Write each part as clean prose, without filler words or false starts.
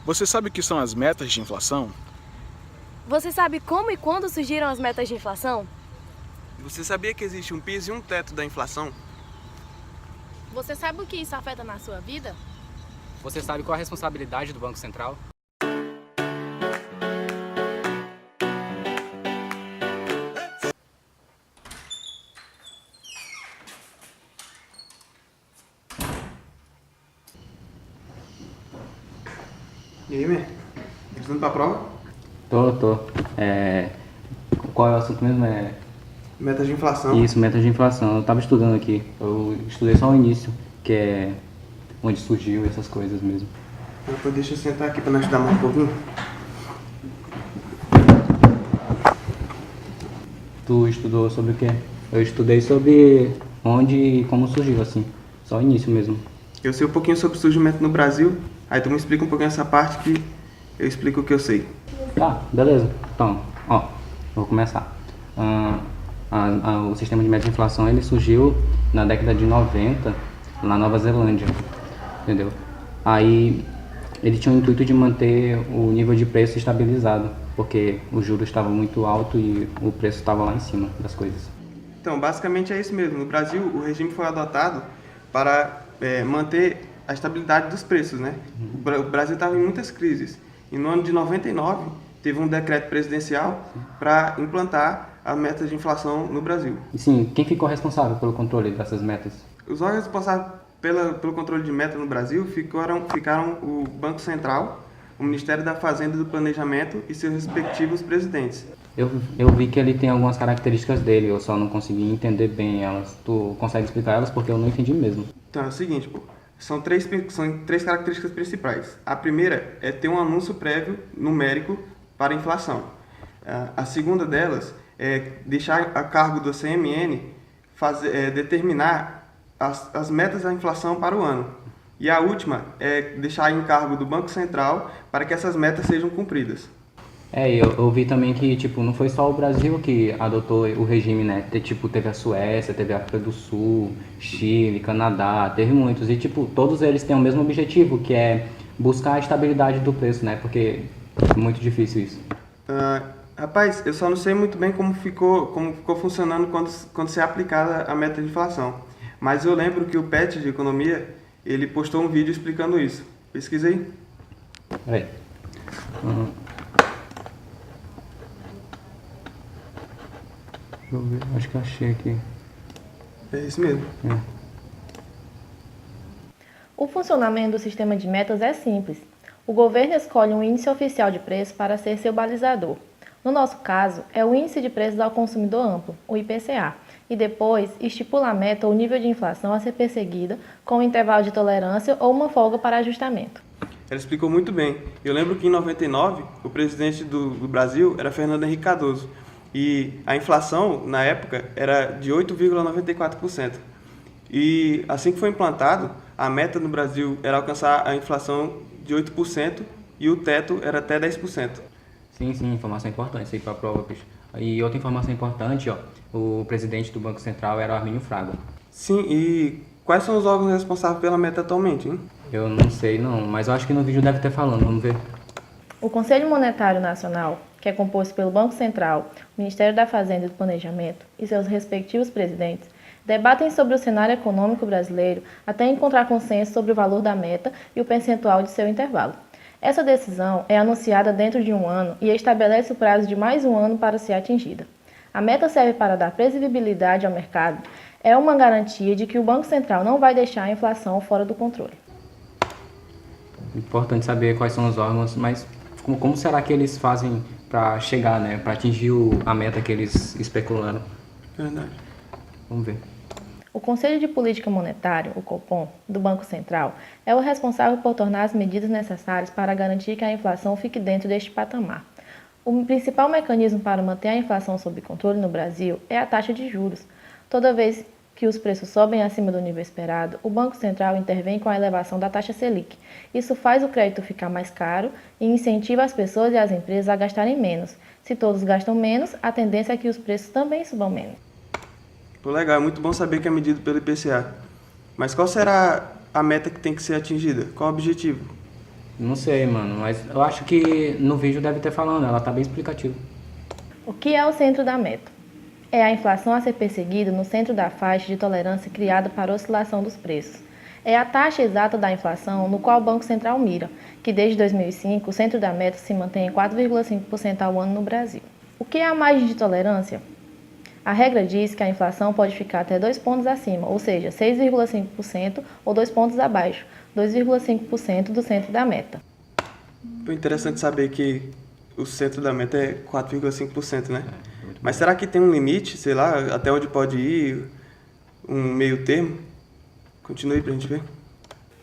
Você sabe o que são as metas de inflação? Você sabe como e quando surgiram as metas de inflação? Você sabia que existe um piso e um teto da inflação? Você sabe o que isso afeta na sua vida? Você sabe qual a responsabilidade do Banco Central? E aí, man? Estudando pra prova? Tô. Qual é o assunto mesmo? Metas de inflação. Isso, metas de inflação. Eu tava estudando aqui. Eu estudei só o início, que é onde surgiu essas coisas mesmo. Então, deixa eu sentar aqui pra nós estudar mais um pouquinho. Tu estudou sobre o quê? Eu estudei sobre onde e como surgiu, assim. Só o início mesmo. Eu sei um pouquinho sobre o surgimento no Brasil, aí tu me explica um pouquinho essa parte que eu explico o que eu sei. Tá, beleza. Então, vou começar. O sistema de meta de inflação ele surgiu na década de 90 na Nova Zelândia, entendeu? Aí ele tinha o intuito de manter o nível de preço estabilizado, porque o juros estava muito alto e o preço estava lá em cima das coisas. Então, basicamente é isso mesmo. No Brasil, o regime foi adotado para manter a estabilidade dos preços, né? O Brasil estava em muitas crises. E no ano de 99, teve um decreto presidencial para implantar a meta de inflação no Brasil. E sim, quem ficou responsável pelo controle dessas metas? Os órgãos responsáveis pelo controle de meta no Brasil ficaram o Banco Central, o Ministério da Fazenda e do Planejamento e seus respectivos presidentes. Eu vi que ele tem algumas características dele, eu só não consegui entender bem elas. Tu consegue explicar elas porque eu não entendi mesmo. Então é o seguinte, são três características principais. A primeira é ter um anúncio prévio numérico para a inflação. A segunda delas é deixar a cargo do CMN determinar as metas da inflação para o ano. E a última é deixar em cargo do Banco Central para que essas metas sejam cumpridas. Eu vi também que, não foi só o Brasil que adotou o regime, né? Teve a Suécia, teve a África do Sul, Chile, Canadá, teve muitos. E, todos eles têm o mesmo objetivo, que é buscar a estabilidade do preço, né? Porque é muito difícil isso. Rapaz, eu só não sei muito bem como ficou funcionando quando se é aplicada a meta de inflação. Mas eu lembro que o PET de Economia, ele postou um vídeo explicando isso. Pesquisa aí. Peraí. Deixa eu ver, acho que achei aqui. É isso mesmo. O funcionamento do sistema de metas é simples. O governo escolhe um índice oficial de preço para ser seu balizador. No nosso caso, é o Índice de Preços ao Consumidor Amplo, o IPCA, e depois estipula a meta ou nível de inflação a ser perseguida com um intervalo de tolerância ou uma folga para ajustamento. Ela explicou muito bem. Eu lembro que em 99, o presidente do Brasil era Fernando Henrique Cardoso. E a inflação, na época, era de 8,94%. E assim que foi implantado, a meta no Brasil era alcançar a inflação de 8% e o teto era até 10%. Sim, informação importante, isso aí para a prova, bicho. E outra informação importante, o presidente do Banco Central era o Armínio Fraga. Sim, e quais são os órgãos responsáveis pela meta atualmente, hein? Eu não sei não, mas eu acho que no vídeo deve ter falando, vamos ver. O Conselho Monetário Nacional, que é composto pelo Banco Central, o Ministério da Fazenda e do Planejamento e seus respectivos presidentes, debatem sobre o cenário econômico brasileiro até encontrar consenso sobre o valor da meta e o percentual de seu intervalo. Essa decisão é anunciada dentro de um ano e estabelece o prazo de mais um ano para ser atingida. A meta serve para dar previsibilidade ao mercado, é uma garantia de que o Banco Central não vai deixar a inflação fora do controle. Importante saber quais são os órgãos, mas como será que eles fazem para chegar, né, para atingir a meta que eles especularam? Verdade. Vamos ver. O Conselho de Política Monetária, o Copom, do Banco Central, é o responsável por tornar as medidas necessárias para garantir que a inflação fique dentro deste patamar. O principal mecanismo para manter a inflação sob controle no Brasil é a taxa de juros. Toda vez que os preços sobem acima do nível esperado, o Banco Central intervém com a elevação da taxa Selic. Isso faz o crédito ficar mais caro e incentiva as pessoas e as empresas a gastarem menos. Se todos gastam menos, a tendência é que os preços também subam menos. Legal, é muito bom saber que é medido pelo IPCA. Mas qual será a meta que tem que ser atingida? Qual o objetivo? Não sei, mano, mas eu acho que no vídeo deve ter falando, ela tá bem explicativa. O que é o centro da meta? É a inflação a ser perseguida no centro da faixa de tolerância criada para a oscilação dos preços. É a taxa exata da inflação no qual o Banco Central mira, que desde 2005 o centro da meta se mantém em 4,5% ao ano no Brasil. O que é a margem de tolerância? A regra diz que a inflação pode ficar até 2 pontos acima, ou seja, 6,5% ou 2 pontos abaixo, 2,5% do centro da meta. Foi interessante saber que o centro da meta é 4,5%, né? Mas será que tem um limite, sei lá, até onde pode ir um meio termo? Continue pra gente ver.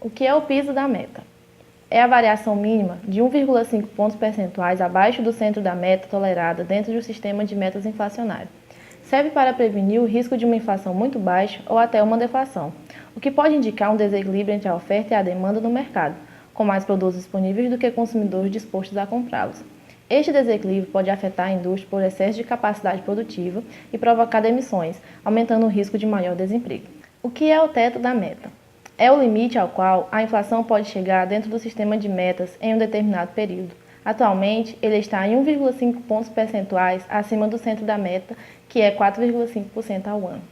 O que é o piso da meta? É a variação mínima de 1,5 pontos percentuais abaixo do centro da meta tolerada dentro do sistema de metas inflacionário. Serve para prevenir o risco de uma inflação muito baixa ou até uma deflação, o que pode indicar um desequilíbrio entre a oferta e a demanda no mercado, com mais produtos disponíveis do que consumidores dispostos a comprá-los. Este desequilíbrio pode afetar a indústria por excesso de capacidade produtiva e provocar demissões, aumentando o risco de maior desemprego. O que é o teto da meta? É o limite ao qual a inflação pode chegar dentro do sistema de metas em um determinado período. Atualmente, ele está em 1,5 pontos percentuais acima do centro da meta, que é 4,5% ao ano.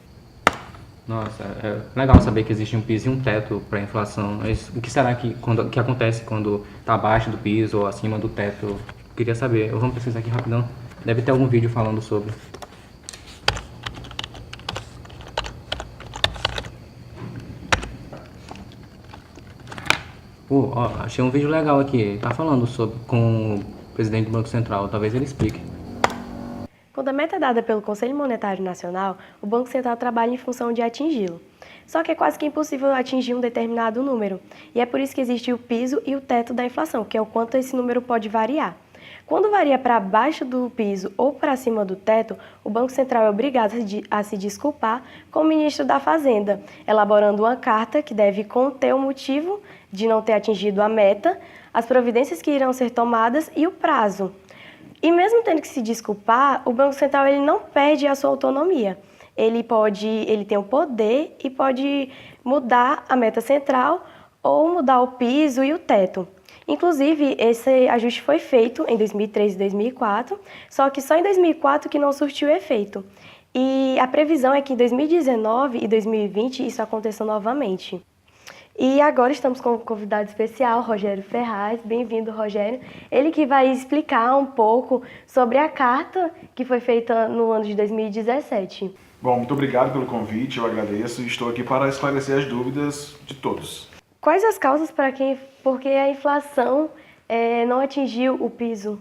Nossa, é legal saber que existe um piso e um teto para a inflação. Mas o que será que acontece quando está abaixo do piso ou acima do teto? Eu queria saber. Vamos pesquisar aqui rapidão. Deve ter algum vídeo falando sobre. Achei um vídeo legal aqui. Tá falando com o presidente do Banco Central. Talvez ele explique. Quando a meta é dada pelo Conselho Monetário Nacional, o Banco Central trabalha em função de atingi-lo. Só que é quase que impossível atingir um determinado número. E é por isso que existe o piso e o teto da inflação, que é o quanto esse número pode variar. Quando varia para baixo do piso ou para cima do teto, o Banco Central é obrigado a se desculpar com o ministro da Fazenda, elaborando uma carta que deve conter o motivo de não ter atingido a meta, as providências que irão ser tomadas e o prazo. E mesmo tendo que se desculpar, o Banco Central ele não perde a sua autonomia. Ele tem o poder e pode mudar a meta central ou mudar o piso e o teto. Inclusive, esse ajuste foi feito em 2003 e 2004, só que só em 2004 que não surtiu efeito. E a previsão é que em 2019 e 2020 isso aconteça novamente. E agora estamos com um convidado especial, Rogério Ferraz. Bem-vindo, Rogério. Ele que vai explicar um pouco sobre a carta que foi feita no ano de 2017. Bom, muito obrigado pelo convite, eu agradeço e estou aqui para esclarecer as dúvidas de todos. Quais as causas porque a inflação não atingiu o piso?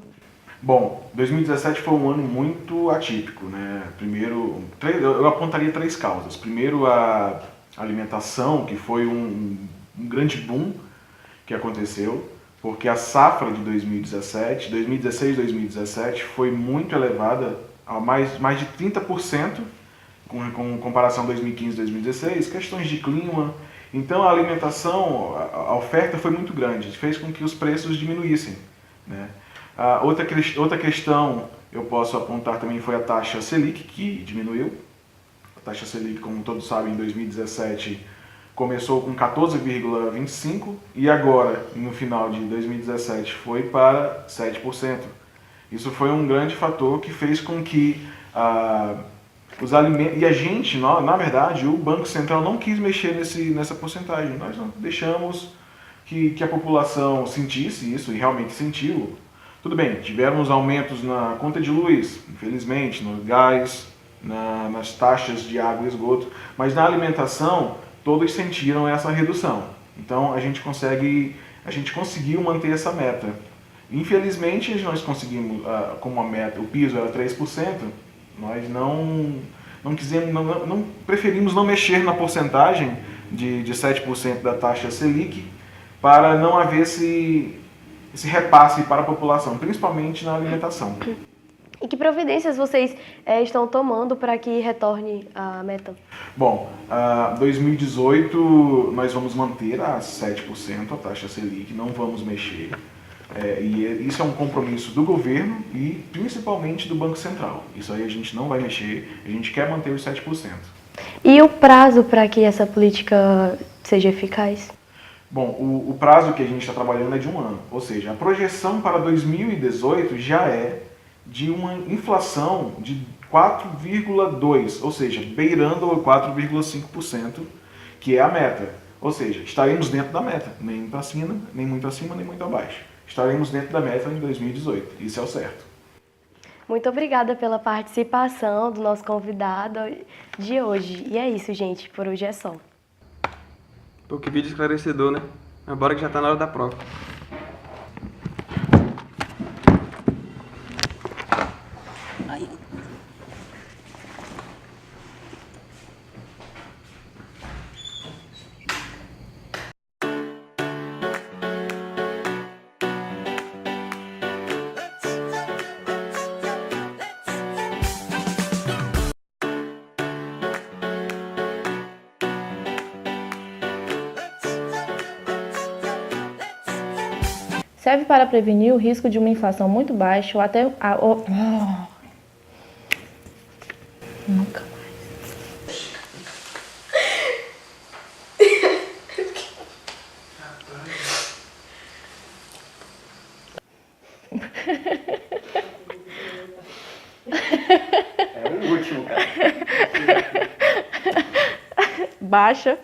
Bom, 2017 foi um ano muito atípico, né? Primeiro, eu apontaria 3 causas. Primeiro, a alimentação, que foi um grande boom que aconteceu, porque a safra de 2016 e 2017 foi muito elevada, a mais de 30% com comparação a 2015 e 2016, questões de clima. Então a alimentação, a oferta foi muito grande, fez com que os preços diminuíssem, né? Outra questão eu posso apontar também foi a taxa Selic, que diminuiu. A taxa Selic, como todos sabem, em 2017 começou com 14,25% e agora, no final de 2017, foi para 7%. Isso foi um grande fator que fez com que os alimentos... E a gente, na verdade, o Banco Central não quis mexer nessa porcentagem. Nós não deixamos que a população sentisse isso, e realmente sentiu. Tudo bem, tivemos aumentos na conta de luz, infelizmente, no gás, nas taxas de água e esgoto, mas na alimentação todos sentiram essa redução. Então a gente conseguiu manter essa meta. Infelizmente nós conseguimos, como a meta, o piso era 3%, nós preferimos não mexer na porcentagem de 7% da taxa Selic para não haver esse repasse para a população, principalmente na alimentação. E que providências vocês estão tomando para que retorne a meta? Bom, 2018 nós vamos manter a 7% a taxa Selic, não vamos mexer. E isso é um compromisso do governo e principalmente do Banco Central. Isso aí a gente não vai mexer, a gente quer manter os 7%. E o prazo para que essa política seja eficaz? Bom, o prazo que a gente está trabalhando é de 1 ano, ou seja, a projeção para 2018 já é de uma inflação de 4,2%, ou seja, beirando 4,5%, que é a meta. Ou seja, estaremos dentro da meta, nem para cima, nem muito acima, nem muito abaixo. Estaremos dentro da meta em 2018, isso é o certo. Muito obrigada pela participação do nosso convidado de hoje. E é isso, gente, por hoje é só. Pô, que vídeo esclarecedor, né? Mas bora que já tá na hora da prova. Serve para prevenir o risco de uma inflação muito baixa ou até Nunca mais. É o último, cara. Baixa